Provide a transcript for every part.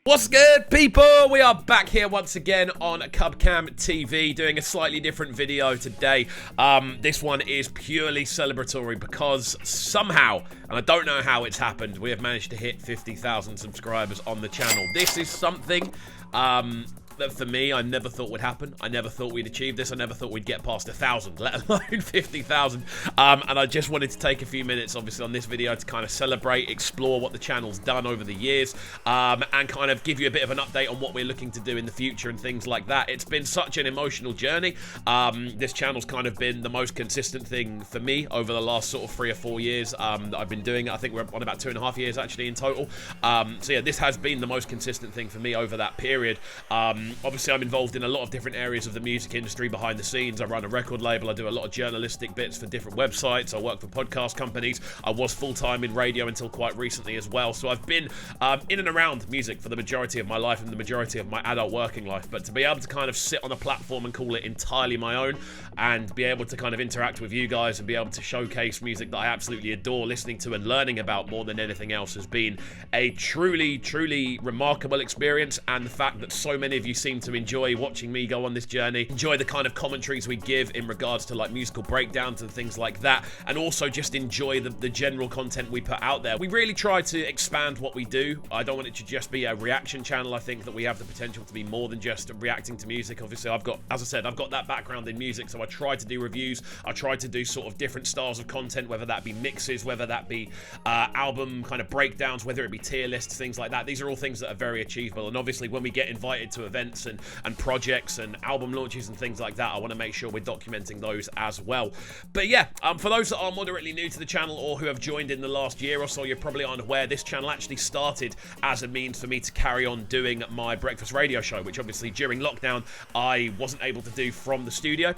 What's good, people? We are back here once again on Cubcam TV doing a slightly different video today. This one is purely celebratory because somehow, and I don't know how it's happened, we have managed to hit 50,000 subscribers on the channel. This is something that for me, I never thought would happen. I never thought we'd achieve this. I never thought we'd get past 1,000, let alone 50,000. And I just wanted to take a few minutes, obviously, on this video to kind of celebrate, explore what the channel's done over the years, and kind of give you a bit of an update on what we're looking to do in the future and things like that. It's been such an emotional journey. This channel's kind of been the most consistent thing for me over the last sort of 3 or 4 years that I've been doing it. I think we're on about 2.5 years actually in total. So yeah, this has been the most consistent thing for me over that period. Obviously, I'm involved in a lot of different areas of the music industry behind the scenes. I run a record label. I do a lot of journalistic bits for different websites. I work for podcast companies. I was full-time in radio until quite recently as well. So I've been in and around music for the majority of my life and the majority of my adult working life. But to be able to kind of sit on a platform and call it entirely my own and be able to kind of interact with you guys and be able to showcase music that I absolutely adore listening to and learning about more than anything else has been a truly, truly remarkable experience. And the fact that so many of you seem to enjoy watching me go on this journey, enjoy the kind of commentaries we give in regards to like musical breakdowns and things like that, and also just enjoy the general content we put out there. We really try to expand what we do. I don't want it to just be a reaction channel. I think that we have the potential to be more than just reacting to music. Obviously, I've got, as I said, I've got that background in music, so I try to do reviews. I try to do sort of different styles of content, whether that be mixes, whether that be album kind of breakdowns, whether it be tier lists, things like that. These are all things that are very achievable, and obviously when we get invited to events and projects and album launches and things like that, I want to make sure we're documenting those as well. But yeah, for those that are moderately new to the channel or who have joined in the last year or so, you probably aren't aware this channel actually started as a means for me to carry on doing my breakfast radio show, which obviously during lockdown I wasn't able to do from the studio.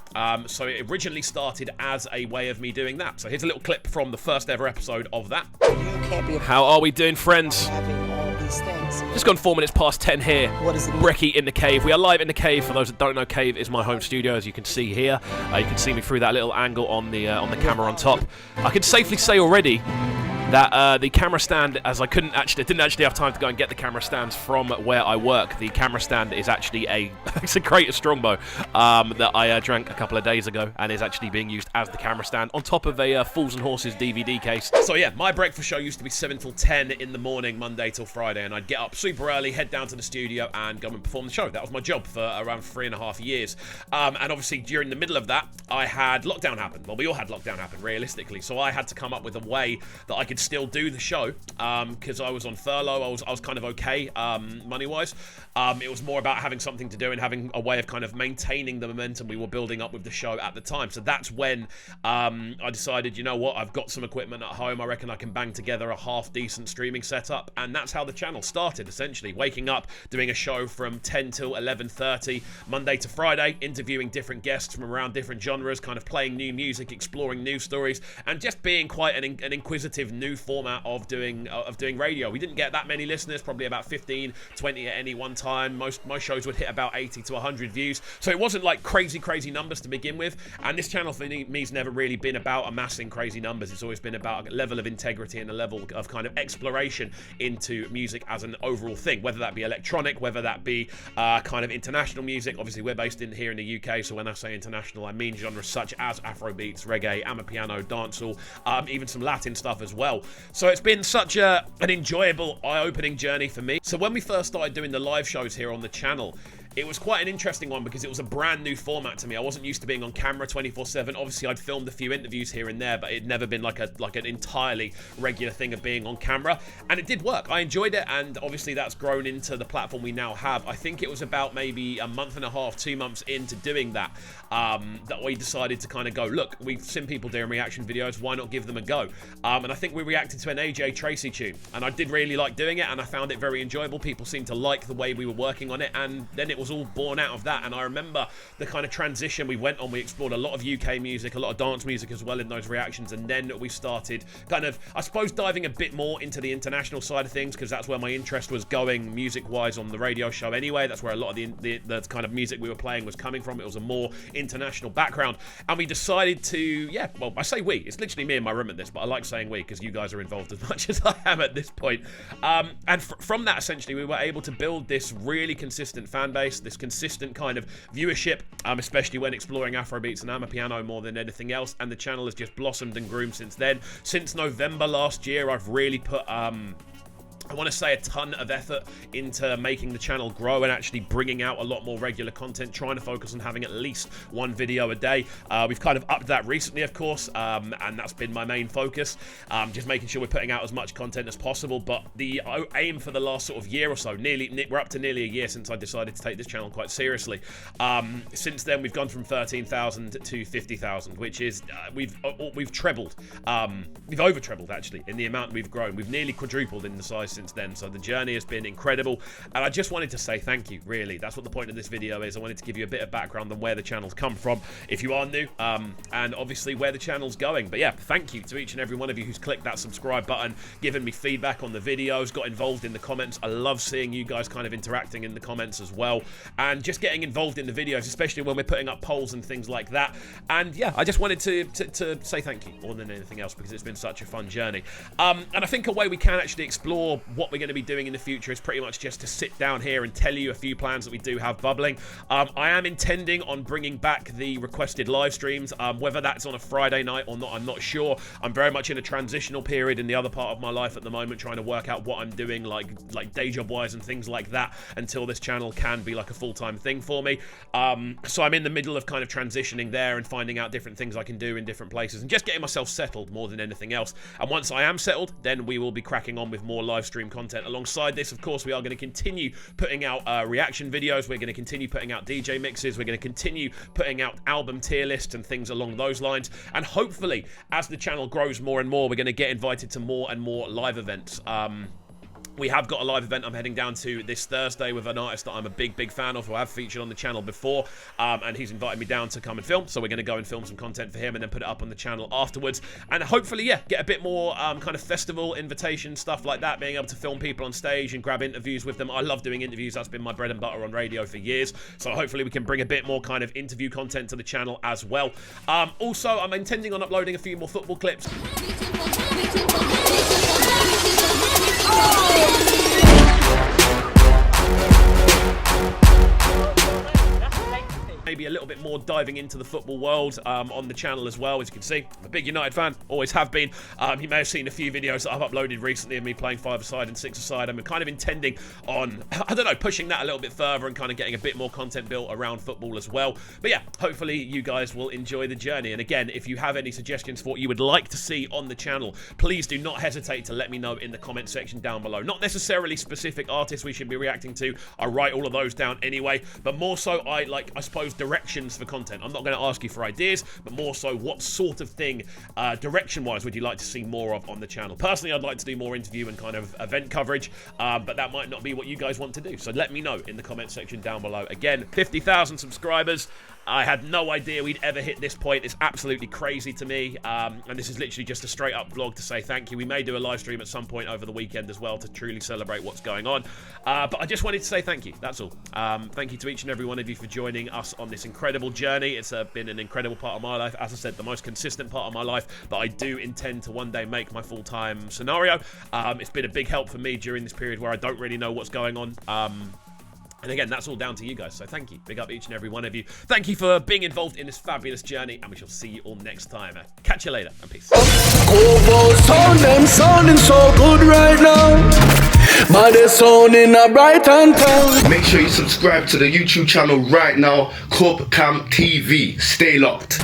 So it originally started as a way of me doing that. So here's a little clip from the first ever episode of that. How are we doing, friends? Just gone 4 minutes past 10 here. What is it? Brekkie in the cave. We are live in the cave. For those that don't know, cave is my home studio, as you can see here. You can see me through that little angle on the camera on top. I can safely say already that the camera stand, as I didn't actually have time to go and get the camera stands from where I work. The camera stand is actually it's a crate of Strongbow that I drank a couple of days ago, and is actually being used as the camera stand on top of a Fools and Horses DVD case. So yeah, my breakfast show used to be 7 till 10 in the morning, Monday till Friday, and I'd get up super early, head down to the studio, and go and perform the show. That was my job for around 3.5 years. And obviously during the middle of that, I had lockdown happen. Well, we all had lockdown happen, realistically. So I had to come up with a way that I could still do the show, because I was on furlough. I was kind of okay money-wise. It was more about having something to do and having a way of kind of maintaining the momentum we were building up with the show at the time. So that's when I decided, you know what, I've got some equipment at home. I reckon I can bang together a half-decent streaming setup, and that's how the channel started, essentially. Waking up, doing a show from 10 till 11:30, Monday to Friday, interviewing different guests from around different genres, kind of playing new music, exploring new stories, and just being quite an inquisitive new format of doing radio. We didn't get that many listeners, probably about 15, 20 at any one time. Most shows would hit about 80 to 100 views, so it wasn't like crazy numbers to begin with. And this channel for me's never really been about amassing crazy numbers. It's always been about a level of integrity and a level of kind of exploration into music as an overall thing, whether that be electronic, whether that be kind of international music. Obviously we're based here in the UK, so when I say international, I mean genres such as Afrobeats, reggae, amapiano, dancehall, even some Latin stuff as well. So it's been such an enjoyable, eye-opening journey for me. So when we first started doing the live shows here on the channel, it was quite an interesting one because it was a brand new format to me. I wasn't used to being on camera 24/7. Obviously, I'd filmed a few interviews here and there, but it'd never been like an entirely regular thing of being on camera. And it did work. I enjoyed it, and obviously that's grown into the platform we now have. I think it was about maybe a month and a half, 2 months into doing that, that we decided to kind of go, look, we've seen people doing reaction videos, why not give them a go? And I think we reacted to an AJ Tracy tune, and I did really like doing it, and I found it very enjoyable. People seemed to like the way we were working on it, and then it was was all born out of that. And I remember the kind of transition we went on. We explored a lot of UK music, a lot of dance music as well in those reactions, and then we started kind of, I suppose, diving a bit more into the international side of things, because that's where my interest was going music-wise on the radio show anyway. That's where a lot of the kind of music we were playing was coming from. It was a more international background, and we decided to, yeah, well, I say we, it's literally me and my room at this, but I like saying we because you guys are involved as much as I am at this point. And from that, essentially, we were able to build this really consistent fan base, this consistent kind of viewership, especially when exploring Afrobeats and Amapiano more than anything else, and the channel has just blossomed and groomed since then. Since November last year, I've really put I want to say a ton of effort into making the channel grow and actually bringing out a lot more regular content, trying to focus on having at least one video a day. We've kind of upped that recently, of course, and that's been my main focus, just making sure we're putting out as much content as possible. But the aim for the last sort of year or so, we're up to nearly a year since I decided to take this channel quite seriously. Since then, we've gone from 13,000 to 50,000, which is, we've trebled, we've over trebled actually in the amount we've grown. We've nearly quadrupled in the size since then, so the journey has been incredible, and I just wanted to say thank you, really. That's what the point of this video is. I wanted to give you a bit of background on where the channel's come from, if you are new, and obviously where the channel's going. But yeah, thank you to each and every one of you who's clicked that subscribe button, given me feedback on the videos, got involved in the comments. I love seeing you guys kind of interacting in the comments as well, and just getting involved in the videos, especially when we're putting up polls and things like that. And yeah, I just wanted to say thank you more than anything else, because it's been such a fun journey. And I think a way we can actually explore what we're going to be doing in the future is pretty much just to sit down here and tell you a few plans that we do have bubbling. I am intending on bringing back the requested live streams, whether that's on a Friday night or not, I'm not sure. I'm very much in a transitional period in the other part of my life at the moment, trying to work out what I'm doing, like day job wise and things like that, until this channel can be like a full-time thing for me. So I'm in the middle of kind of transitioning there and finding out different things I can do in different places and just getting myself settled more than anything else. And once I am settled, then we will be cracking on with more live stream content. Alongside this, of course, we are going to continue putting out reaction videos. We're going to continue putting out DJ mixes. We're going to continue putting out album tier lists and things along those lines. And hopefully, as the channel grows more and more, we're going to get invited to more and more live events. We have got a live event I'm heading down to this Thursday with an artist that I'm a big fan of, who I've featured on the channel before, and he's invited me down to come and film, so we're going to go and film some content for him and then put it up on the channel afterwards, and hopefully, yeah, get a bit more kind of festival invitation stuff like that, being able to film people on stage and grab interviews with them. I love doing interviews. That's been my bread and butter on radio for years, so hopefully we can bring a bit more kind of interview content to the channel as well. Also, I'm intending on uploading a few more football clips. Maybe a little bit more diving into the football world on the channel as well. As you can see, I'm a big United fan, always have been. You may have seen a few videos that I've uploaded recently of me playing 5-a-side and 6-a-side. I'm kind of intending on, I don't know, pushing that a little bit further and kind of getting a bit more content built around football as well. But yeah, hopefully you guys will enjoy the journey. And again, if you have any suggestions for what you would like to see on the channel, please do not hesitate to let me know in the comment section down below. Not necessarily specific artists we should be reacting to. I write all of those down anyway, but more so I suppose directions for content. I'm not going to ask you for ideas, but more so what sort of thing direction-wise would you like to see more of on the channel. Personally, I'd like to do more interview and kind of event coverage, but that might not be what you guys want to do, so let me know in the comment section down below. Again, 50,000 subscribers. I had no idea we'd ever hit this point. It's absolutely crazy to me, and this is literally just a straight up vlog to say thank you. We may do a live stream at some point over the weekend as well to truly celebrate what's going on, but I just wanted to say thank you, that's all. Thank you to each and every one of you for joining us on this incredible journey. It's been an incredible part of my life, as I said, the most consistent part of my life that I do intend to one day make my full-time scenario. It's been a big help for me during this period where I don't really know what's going on. And again, that's all down to you guys, so thank you. Big up each and every one of you. Thank you for being involved in this fabulous journey, and we shall see you all next time. Catch you later, and peace. Sounding so good right now. But they're sounding a Brighton town. Make sure you subscribe to the YouTube channel right now, Cub Cam TV. Stay locked.